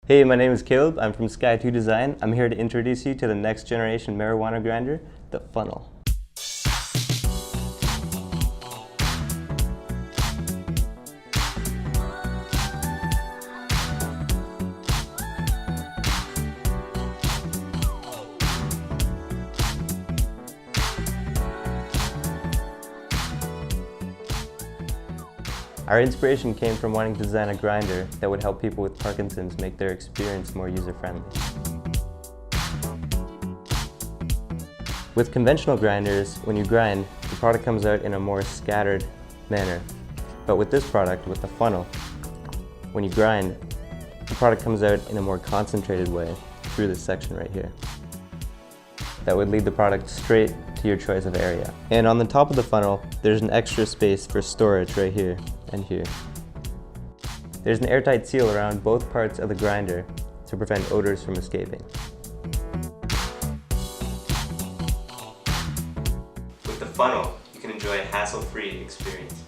Hey, my name is Caleb. I'm from S2D Design. I'm here to introduce you to the next generation marijuana grinder, the funnel. Our inspiration came from wanting to design a grinder that would help people with Parkinson's make their experience more user-friendly. With conventional grinders, when you grind, the product comes out in a more scattered manner. But with this product, with the funnel, when you grind, the product comes out in a more concentrated way through this section right here. That would lead the product straight to your choice of area. And on the top of the funnel, there's an extra space for storage right here and here. There's an airtight seal around both parts of the grinder to prevent odors from escaping. With the funnel, you can enjoy a hassle-free experience.